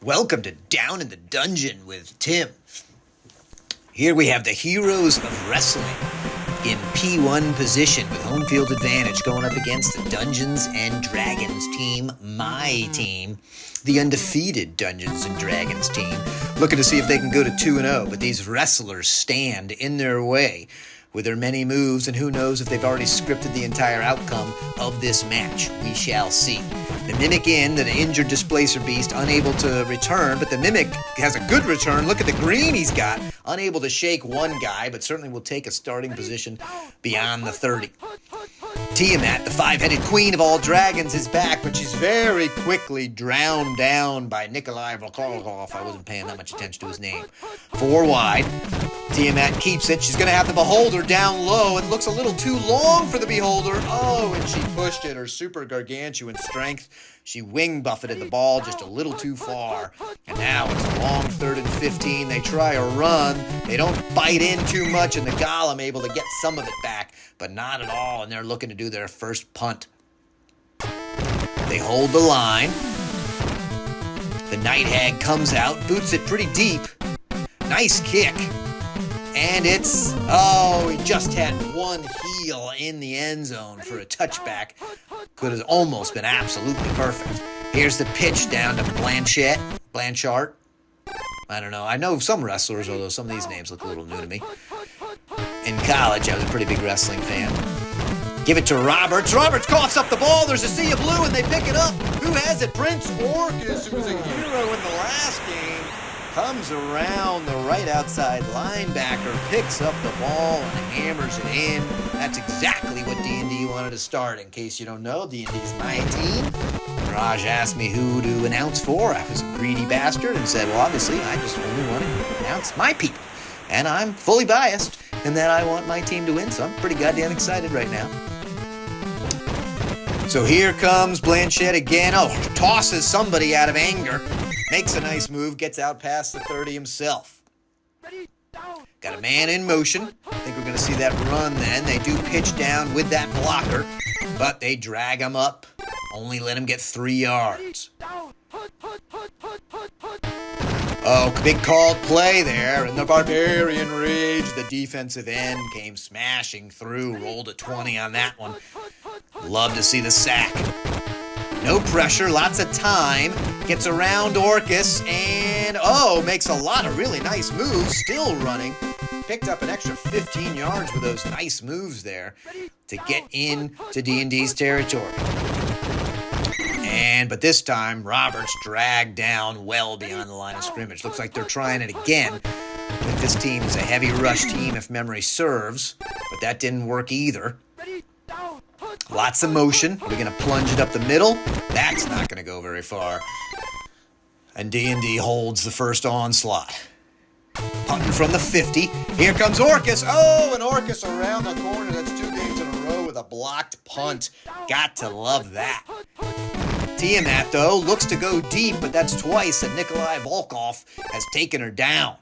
Welcome to Down in the Dungeon with Tim. Here we have the heroes of wrestling in P1 position with home field advantage going up against the Dungeons and Dragons team, my team, the undefeated Dungeons and Dragons team, looking to see if they can go to 2-0, but these wrestlers stand in their way with their many moves, and who knows if they've already scripted the entire outcome of this match. We shall see. The Mimic in, the injured Displacer Beast, unable to return, but the Mimic has a good return. Look at the green he's got. Unable to shake one guy, but certainly will take a starting position beyond the 30. Tiamat, the five-headed queen of all dragons, is back, but she's very quickly drowned down by Nikolai Volkov. I wasn't paying that much attention to his name. 4 wide. Tiamat keeps it. She's going to have the Beholder down low. It looks a little too long for the Beholder. Oh, and she pushed it. Her super gargantuan strength. She wing buffeted the ball just a little too far. And now it's a long 3rd and 15. They try a run. They don't bite in too much, and the Golem able to get some of it back, but not at all. And they're looking to do their first punt. They hold the line. The Night Hag comes out, boots it pretty deep. Nice kick. And it's, he just had one heel in the end zone for a touchback. Could have almost been absolutely perfect. Here's the pitch down to Blanchard. I don't know. I know some wrestlers, although some of these names look a little new to me. In college, I was a pretty big wrestling fan. Give it to Roberts. Roberts coughs up the ball. There's a sea of blue, and they pick it up. Who has it? Prince Orcus, who was a hero in the last game. Comes around the right outside linebacker, picks up the ball, and hammers it in. That's exactly what D&D wanted to start. In case you don't know, D&D's my team. Raj asked me who to announce for. I was a greedy bastard and said, well, obviously, I just only want to announce my people. And I'm fully biased in that I want my team to win, so I'm pretty goddamn excited right now. So here comes Blanchett again. Tosses somebody out of anger. Makes a nice move, gets out past the 30 himself. Got a man in motion. I think we're going to see that run then. They do pitch down with that blocker, but they drag him up. Only let him get 3 yards. Big called play there, and the Barbarian Rage, the defensive end, came smashing through, rolled a 20 on that one. Love to see the sack. No pressure, lots of time. Gets around Orcus and, makes a lot of really nice moves. Still running. Picked up an extra 15 yards with those nice moves there to get into D&D's territory. But this time, Roberts dragged down well beyond the line of scrimmage. Looks like they're trying it again. I think this team is a heavy rush team if memory serves, but that didn't work either. Lots of motion. We're going to plunge it up the middle. That's not going to go very far. And D&D holds the first onslaught. Punting from the 50. Here comes Orcus. And Orcus around the corner. That's 2 games in a row with a blocked punt. Got to love that. Tiamat, though, looks to go deep, but that's twice that Nikolai Volkov has taken her down.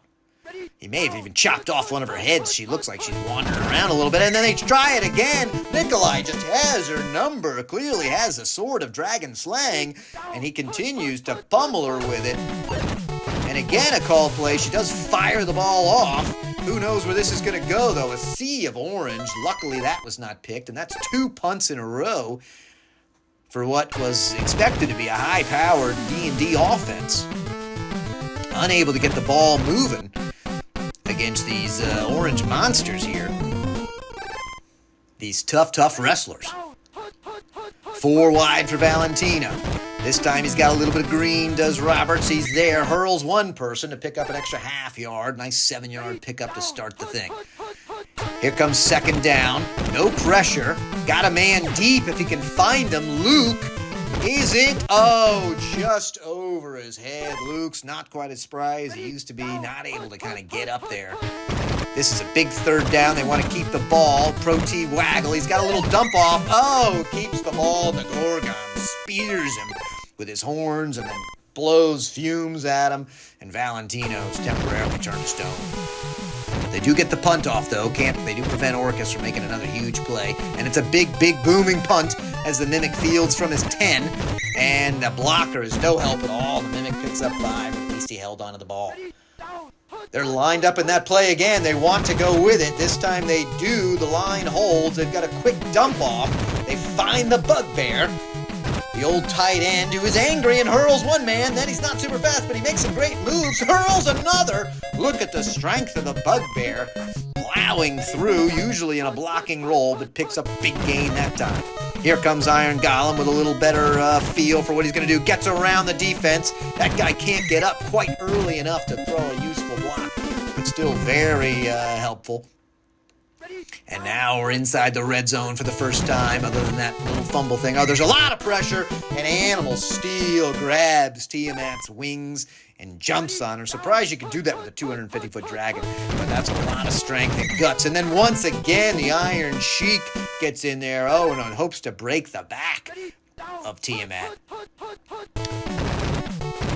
He may have even chopped off one of her heads. She looks like she's wandering around a little bit, and then they try it again. Nikolai just has her number, clearly has a sword of dragon slang, and he continues to pummel her with it. And again, a called play. She does fire the ball off. Who knows where this is going to go, though? A sea of orange. Luckily, that was not picked, and that's 2 punts in a row for what was expected to be a high-powered D&D offense. Unable to get the ball moving against these orange monsters here. These tough wrestlers. 4 wide for Valentino. This time he's got a little bit of green, does Roberts. He's there, hurls one person to pick up an extra half yard. Nice 7-yard pickup to start the thing. Here comes 2nd down. No pressure. Got a man deep if he can find him. Luke. Is it? Just over his head. Luke's not quite as spry as he used to be. Not able to kind of get up there. This is a big 3rd down. They want to keep the ball. Pro-T waggle. He's got a little dump off. Keeps the ball. The Gorgon spears him with his horns and then blows fumes at him. And Valentino's temporarily turned stone. They do get the punt off, though. They do prevent Orcus from making another huge play. And it's a big, booming punt as the Mimic fields from his 10. And the blocker is no help at all. The Mimic picks up 5. At least he held onto the ball. They're lined up in that play again. They want to go with it. This time they do. The line holds. They've got a quick dump off. They find the bugbear. The old tight end who is angry and hurls one man. Then he's not super fast, but he makes some great moves. Hurls another. Look at the strength of the bugbear. Plowing through, usually in a blocking role, but picks up a big gain that time. Here comes Iron Golem with a little better feel for what he's going to do. Gets around the defense. That guy can't get up quite early enough to throw a useful block, but still very helpful. And now we're inside the red zone for the first time, other than that little fumble thing. Oh, there's a lot of pressure, and Animal Steel grabs Tiamat's wings and jumps on her. Surprised you could do that with a 250-foot dragon, but that's a lot of strength and guts. And then once again, the Iron Sheik gets in there, and hopes to break the back of Tiamat.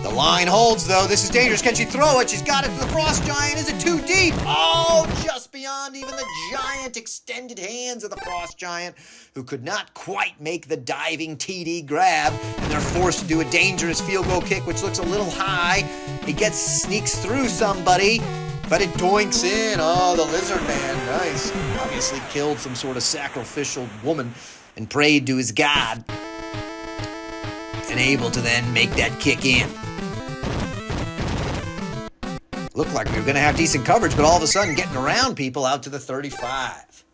The line holds, though. This is dangerous. Can she throw it? She's got it to the Frost Giant. Is it too deep? Oh, just beyond even the giant extended hands of the Frost Giant, who could not quite make the diving TD grab, and they're forced to do a dangerous field goal kick, which looks a little high. It sneaks through somebody, but it doinks in. Oh, the Lizard Man, nice. Obviously killed some sort of sacrificial woman and prayed to his god, and able to then make that kick in. Looked like we were going to have decent coverage, but all of a sudden getting around people out to the 35.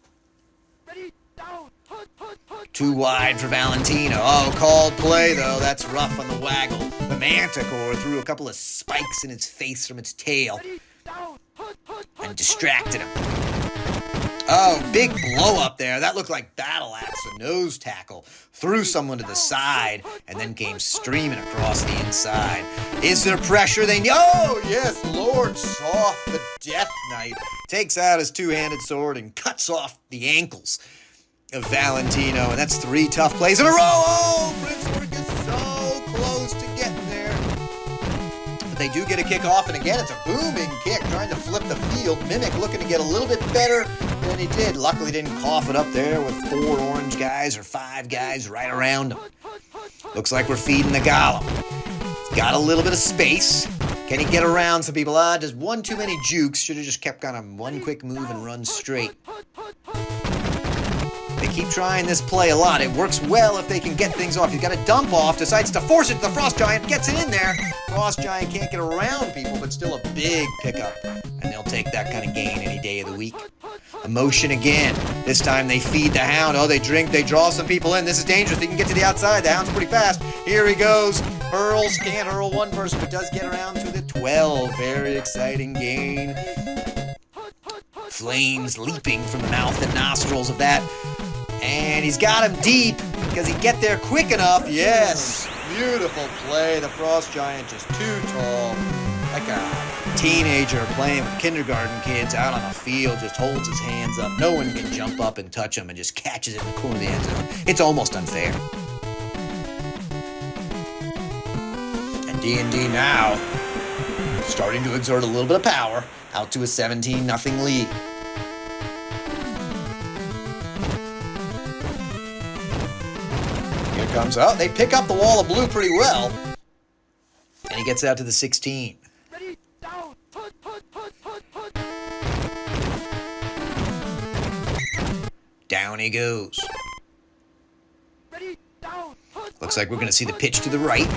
Too wide for Valentino. Oh, called play, though. That's rough on the waggle. The Manticore threw a couple of spikes in its face from its tail and distracted him. Oh, big blow up there. That looked like Battle Axe, a nose tackle. Threw someone to the side and then came streaming across the inside. Is there pressure? Oh, yes, Lord Soft, the Death Knight, takes out his two-handed sword and cuts off the ankles of Valentino. And that's 3 tough plays in a row. Oh, Brinswork is so close to getting there. But they do get a kick off, and again, it's a booming kick, trying to flip the field. Mimic looking to get a little bit better than he did. Luckily didn't cough it up there with 4 orange guys or 5 guys right around him. Looks like we're feeding the Golem. He's got a little bit of space. Can he get around some people? Just one too many jukes. Should have just kept kind of one quick move and run straight. They keep trying this play a lot. It works well if they can get things off. He's got a dump off, decides to force it to the Frost Giant, gets it in there. Frost Giant can't get around people, but still a big pickup. And they'll take that kind of gain any day of the week. Emotion again. This time they feed the Hound. Oh, they drink, they draw some people in. This is dangerous. They can get to the outside. The Hound's pretty fast. Here he goes. Hurls. Can't hurl one person, but does get around to the 12. Very exciting gain. Flames leaping from the mouth and nostrils of that. And he's got him deep. Does he get there quick enough? Yes. Beautiful play. The Frost Giant just too tall. Like a teenager playing with kindergarten kids out on the field, just holds his hands up. No one can jump up and touch him and just catches it in the corner of the end zone. It's almost unfair. And D&D now starting to exert a little bit of power out to a 17-0 lead. Here comes, they pick up the wall of blue pretty well. And he gets out to the 16. Down he goes. Looks like we're going to see the pitch to the right.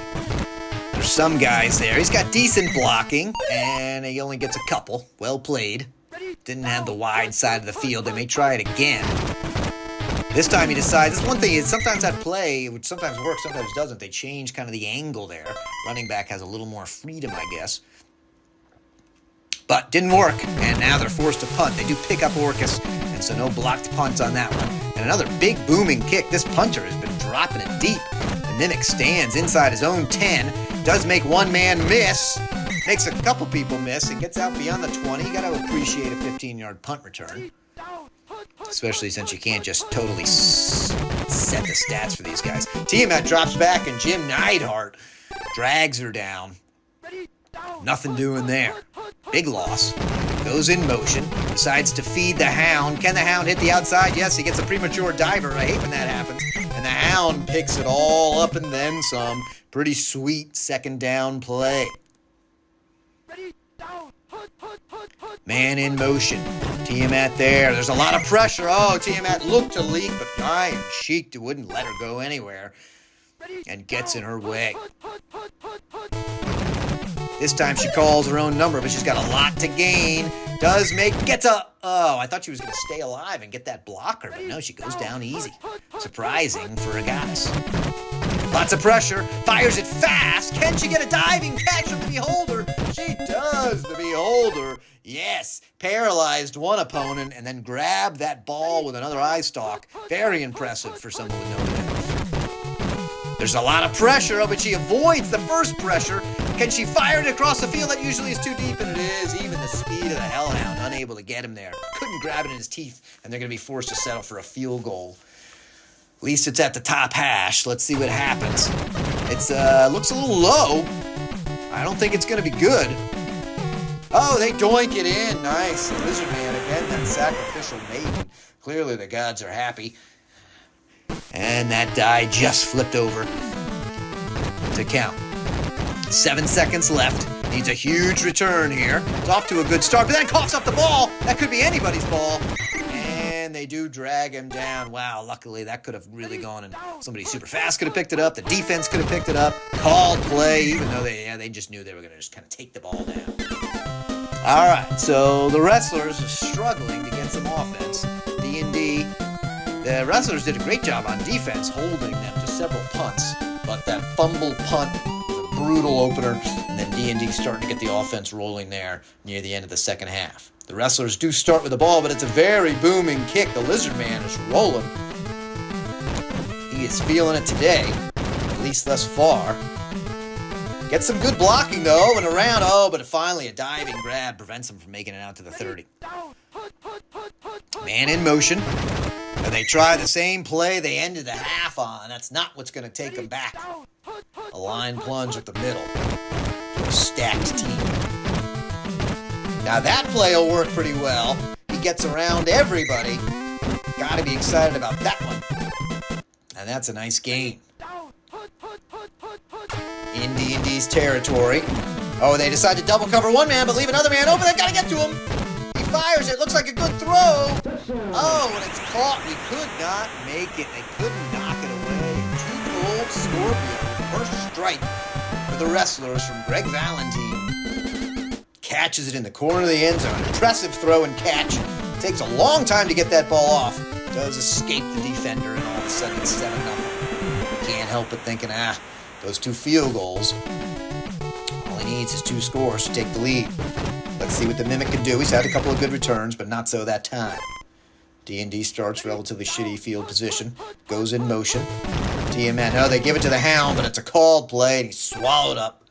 There's some guys there. He's got decent blocking, and he only gets a couple. Well played. Didn't have the wide side of the field. They may try it again. This time he decides, this one thing is sometimes that play, which sometimes works, sometimes doesn't, they change kind of the angle there. Running back has a little more freedom, I guess. But didn't work, and now they're forced to punt. They do pick up Orcus, and so no blocked punts on that one. And another big booming kick. This punter has been dropping it deep. The Mimic stands inside his own 10, does make one man miss, makes a couple people miss, and gets out beyond the 20. You got to appreciate a 15-yard punt return, especially since you can't just totally set the stats for these guys. Tiamat drops back, and Jim Neidhart drags her down. Nothing doing there. Big loss. Goes in motion, decides to feed the Hound. Can the Hound hit the outside? Yes, he gets a premature diver. I hate when that happens. And the Hound picks it all up and then some. Pretty sweet second down play. Man in motion. Tiamat there. There's a lot of pressure. Oh, Tiamat looked to leak, but Iron Cheek wouldn't let her go anywhere and gets in her way. This time she calls her own number, but she's got a lot to gain. Oh, I thought she was going to stay alive and get that blocker, but no, she goes down easy. Surprising for a goddess. Lots of pressure, fires it fast. Can she get a diving catch from the Beholder? She does, the Beholder. Yes, paralyzed one opponent and then grabbed that ball with another eye stalk. Very impressive for someone with no legs. There's a lot of pressure, but she avoids the first pressure. Can she fire it across the field? That usually is too deep, and it is. Even the speed of the Hellhound, unable to get him there. Couldn't grab it in his teeth, and they're going to be forced to settle for a field goal. At least it's at the top hash. Let's see what happens. It's looks a little low. I don't think it's going to be good. Oh, they doink it in. Nice. Lizard Man again, that sacrificial maiden. Clearly the gods are happy. And that die just flipped over to count. 7 seconds left. Needs a huge return here. It's off to a good start, but then coughs up the ball. That could be anybody's ball. And they do drag him down. Wow, luckily that could have really gone, and somebody super fast could have picked it up. The defense could have picked it up. Called play, even though they just knew they were going to just kind of take the ball down. All right, so the wrestlers are struggling to get some offense. D&D, the wrestlers did a great job on defense, holding them to several punts, but that fumble punt was a brutal opener, and then D&D starting to get the offense rolling there near the end of the second half. The wrestlers do start with the ball, but it's a very booming kick. The Lizard Man is rolling. He is feeling it today, at least thus far. Gets some good blocking, though, and around. Oh, but finally a diving grab prevents him from making it out to the 30. Man in motion. And they try the same play they ended the half on. That's not what's going to take them back. A line plunge at the middle. To a stacked team. Now that play will work pretty well. He gets around everybody. Got to be excited about that one. And that's a nice gain. In D&D's territory. Oh, they decide to double cover one man, but leave another man open. They've got to get to him. He fires it. Looks like a good throw. Oh, when it's caught, we could not make it. They couldn't knock it away. Two-gold Scorpion. First strike for the wrestlers from Greg Valentine. Catches it in the corner of the end zone. Impressive throw and catch. Takes a long time to get that ball off. Does escape the defender, and all of a sudden it's 7-0. Can't help but thinking, those 2 field goals. All he needs is 2 scores to take the lead. Let's see what the Mimic can do. He's had a couple of good returns, but not so that time. D&D starts relatively shitty field position. Goes in motion. Tiamat, no, they give it to the Hound, but it's a called play, and he's swallowed up.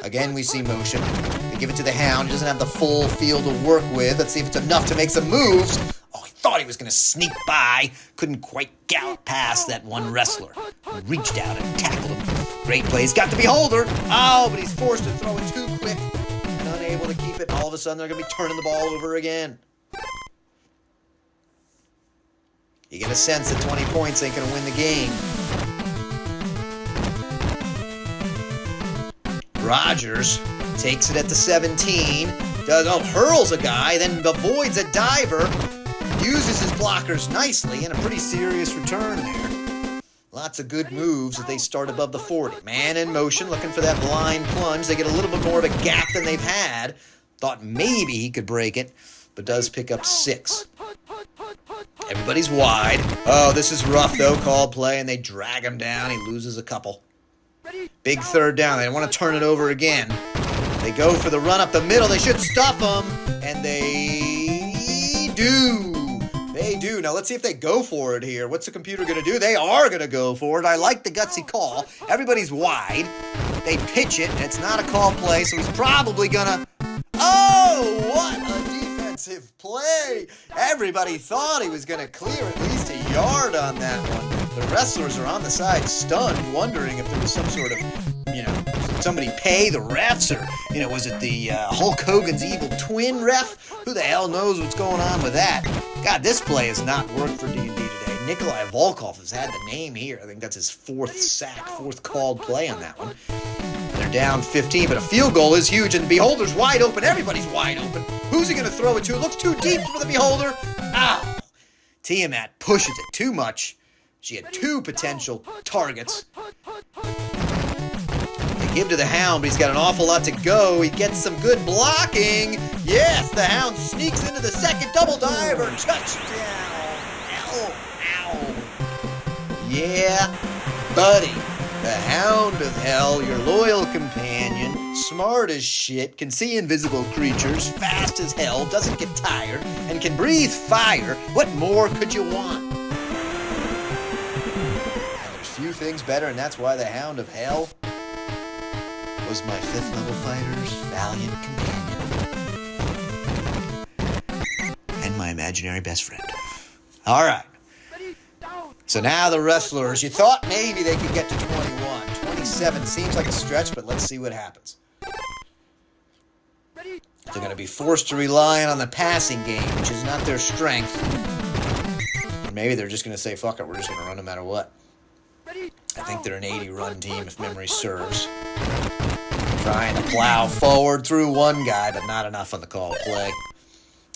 Again, we see motion. They give it to the Hound. He doesn't have the full field to work with. Let's see if it's enough to make some moves. Oh, he thought he was going to sneak by. Couldn't quite gallop past that one wrestler. He reached out and tackled him. Great play. He's got the Beholder. Oh, but he's forced to throw it too quick and unable to keep it. And all of a sudden, they're going to be turning the ball over again. You get a sense that 20 points ain't going to win the game. Rogers takes it at the 17, hurls a guy, then avoids a diver, uses his blockers nicely, and a pretty serious return there. Lots of good moves as they start above the 40. Man in motion, looking for that blind plunge. They get a little bit more of a gap than they've had. Thought maybe he could break it, but does pick up 6. Everybody's wide. Oh, this is rough, though. Called play, and they drag him down. He loses a couple. Big third down. They don't want to turn it over again. They go for the run up the middle. They should stop them. And they do. They do. Now, let's see if they go for it here. What's the computer going to do? They are going to go for it. I like the gutsy call. Everybody's wide. They pitch it, and it's not a call play, so he's probably going to... Oh, what a defensive play. Everybody thought he was going to clear at least a yard on that one. The wrestlers are on the side, stunned, wondering if there was some sort of, somebody pay the refs? Or, was it the Hulk Hogan's evil twin ref? Who the hell knows what's going on with that? God, this play has not worked for D&D today. Nikolai Volkov has had the name here. I think that's his fourth called play on that one. They're down 15, but a field goal is huge, and the Beholder's wide open. Everybody's wide open. Who's he going to throw it to? It looks too deep for the Beholder. Ow! Tiamat pushes it too much. She had 2 potential targets. They give to the Hound, but he's got an awful lot to go. He gets some good blocking. Yes, the Hound sneaks into the second double diver. Touchdown. Ow. Yeah, buddy. The Hound of Hell, your loyal companion, smart as shit, can see invisible creatures, fast as hell, doesn't get tired, and can breathe fire. What more could you want? And there's few things better, and that's why the Hound of Hell was my 5th level fighter's valiant companion. And my imaginary best friend. All right. So now the wrestlers, you thought maybe they could get to 21. 27 seems like a stretch, but let's see what happens. They're going to be forced to rely on the passing game, which is not their strength. Or maybe they're just going to say, fuck it, we're just going to run no matter what. I think they're an 80-run team, if memory serves. Trying to plow forward through one guy, but not enough on the call play.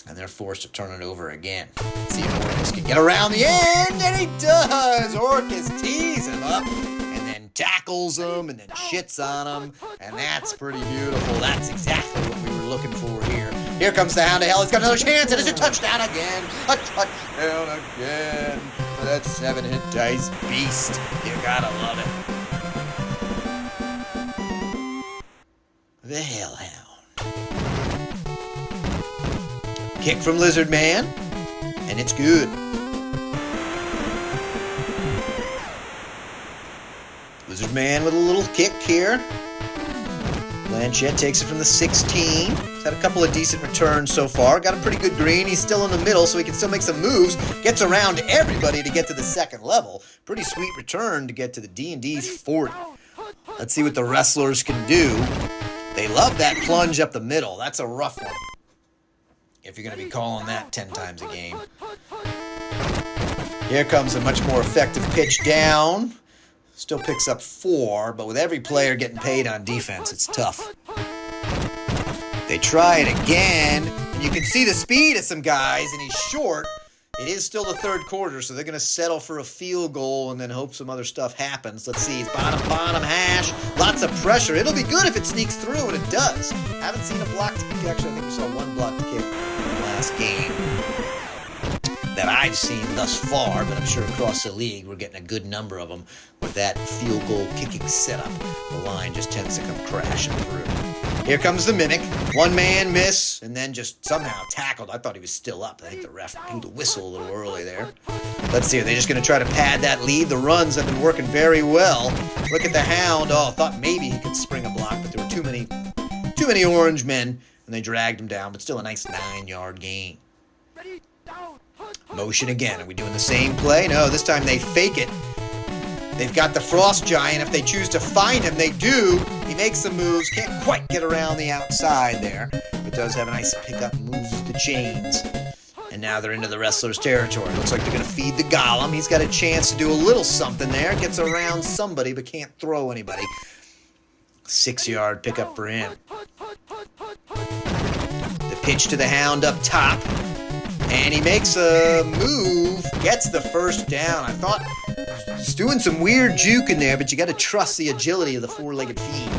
And they're forced to turn it over again. See if Orcus can get around the end, and he does! Orcus tees him up, and then tackles him, and then shits on him, and that's pretty beautiful. That's exactly what we were looking for here. Here comes the Hound of Hell. He's got another chance, and it's a touchdown again. A touchdown again for that 7-hit dice beast. You gotta love it. The Hellhound. Kick from Lizard Man, and it's good. Lizard Man with a little kick here. Blanchette takes it from the 16. He's had a couple of decent returns so far. Got a pretty good green. He's still in the middle, so he can still make some moves. Gets around everybody to get to the 2nd level. Pretty sweet return to get to the D&D's 40. Let's see what the wrestlers can do. They love that plunge up the middle. That's a rough one, if you're going to be calling that 10 times a game. Here comes a much more effective pitch down. Still picks up 4, but with every player getting paid on defense, it's tough. They try it again, and you can see the speed of some guys, and he's short. It is still the 3rd quarter, so they're going to settle for a field goal and then hope some other stuff happens. Let's see, it's bottom hash. Lots of pressure. It'll be good if it sneaks through, and it does. Haven't seen a blocked kick. Actually, I think we saw one blocked kick in the last game that I've seen thus far, but I'm sure across the league we're getting a good number of them with that field goal kicking setup. The line just tends to come crashing through. Here comes the Mimic. One man miss, and then just somehow tackled. I thought he was still up. I think the ref blew the whistle a little early there. Let's see, are they just going to try to pad that lead? The runs have been working very well. Look at the Hound. Oh, I thought maybe he could spring a block, but there were too many orange men, and they dragged him down, but still a nice 9-yard gain. Motion again. Are we doing the same play? No, this time they fake it. They've got the Frost Giant. If they choose to find him, they do. He makes some moves. Can't quite get around the outside there, but does have a nice pickup, moves the chains. And now they're into the wrestler's territory. Looks like they're going to feed the Golem. He's got a chance to do a little something there. Gets around somebody, but can't throw anybody. 6-yard pickup for him. The pitch to the Hound up top. And he makes a move, gets the first down. I thought he's doing some weird juke in there, but you got to trust the agility of the 4-legged fiend.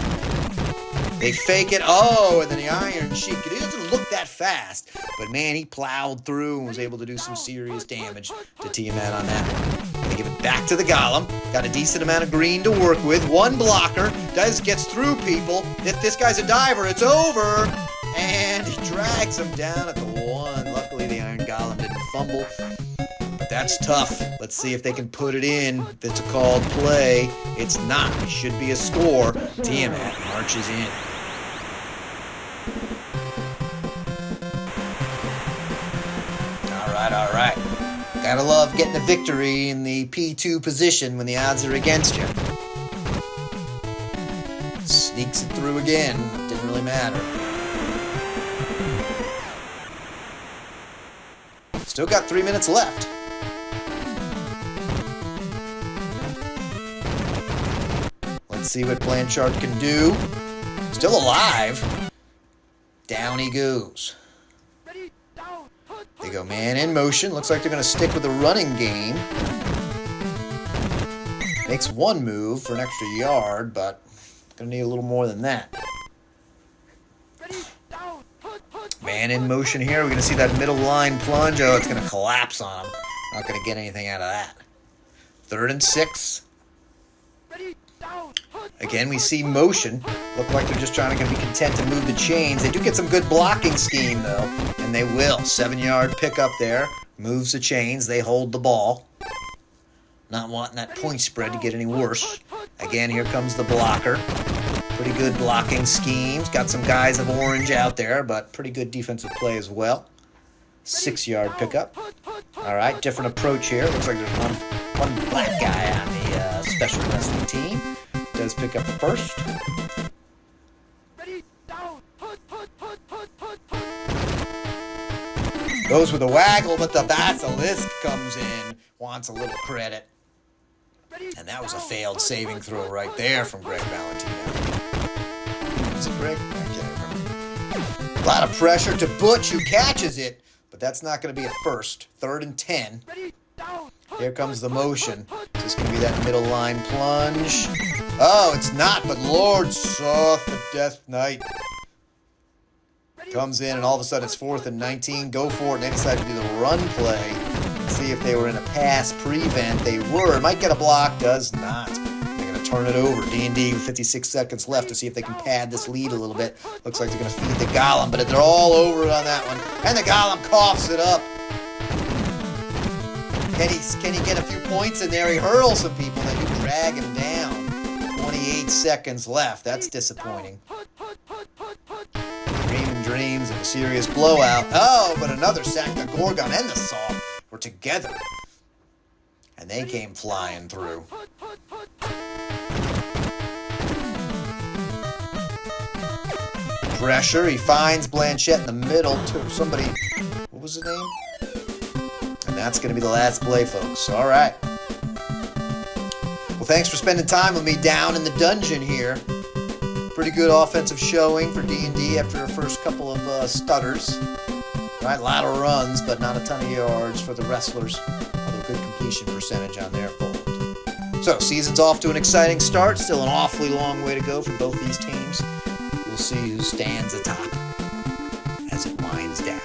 They fake it. Oh, and then the Iron Sheik. It doesn't look that fast, but man, he plowed through and was able to do some serious damage to Tiamat on that one. They give it back to the Golem. Got a decent amount of green to work with. One blocker. Gets through people. If this guy's a diver, it's over. And he drags him down at the 1. Luckily, the Iron Golem didn't fumble. But that's tough. Let's see if they can put it in. If it's a called play. It's not. It should be a score. Tiamat marches in. All right. Gotta love getting a victory in the P2 position when the odds are against you. Sneaks it through again. Didn't really matter. Still got 3 minutes left. Let's see what Blanchard can do. Still alive. Down he goes. They go man in motion. Looks like they're going to stick with the running game. Makes one move for an extra yard, but going to need a little more than that. Man in motion here. We're going to see that middle line plunge. Oh, it's going to collapse on him. Not going to get anything out of that. 3rd and 6. Again, we see motion. Look like they're just trying to be content to move the chains. They do get some good blocking scheme, though, and they will. 7-yard pickup there. Moves the chains. They hold the ball. Not wanting that point spread to get any worse. Again, here comes the blocker. Pretty good blocking schemes. Got some guys of orange out there, but pretty good defensive play as well. 6-yard pickup. All right, different approach here. Looks like there's one black guy on the special wrestling team. Does pick up the first. Goes with a waggle, but the basilisk comes in. Wants a little credit. And that was a failed saving throw right there from Greg Valentino. Is it Greg? I can't remember. A lot of pressure to Butch, who catches it, but that's not going to be a first. 3rd and 10. Here comes the motion. Is this going to be that middle line plunge? Oh, it's not, but Lord Soth, the Death Knight, comes in, and all of a sudden it's 4th and 19. Go for it, and they decide to do the run play. See if they were in a pass prevent. They were. Might get a block. Does not. They're going to turn it over. D&D with 56 seconds left to see if they can pad this lead a little bit. Looks like they're going to feed the Golem, but they're all over it on that one. And the Golem coughs it up. Can he get a few points in there? He hurls some people. They do drag him down. 28 seconds left. That's disappointing. Dreaming dreams of a serious blowout. Oh, but another sack. The Gorgon and the Saw were together. And they came flying through. Pressure. He finds Blanchette in the middle to somebody. What was his name? And that's going to be the last play, folks. All right. Well, thanks for spending time with me down in the dungeon here. Pretty good offensive showing for D&D after our first couple of stutters. Right, a lot of runs, but not a ton of yards for the wrestlers. Although good completion percentage on their fold. So, season's off to an exciting start. Still an awfully long way to go for both these teams. We'll see who stands atop as it winds down.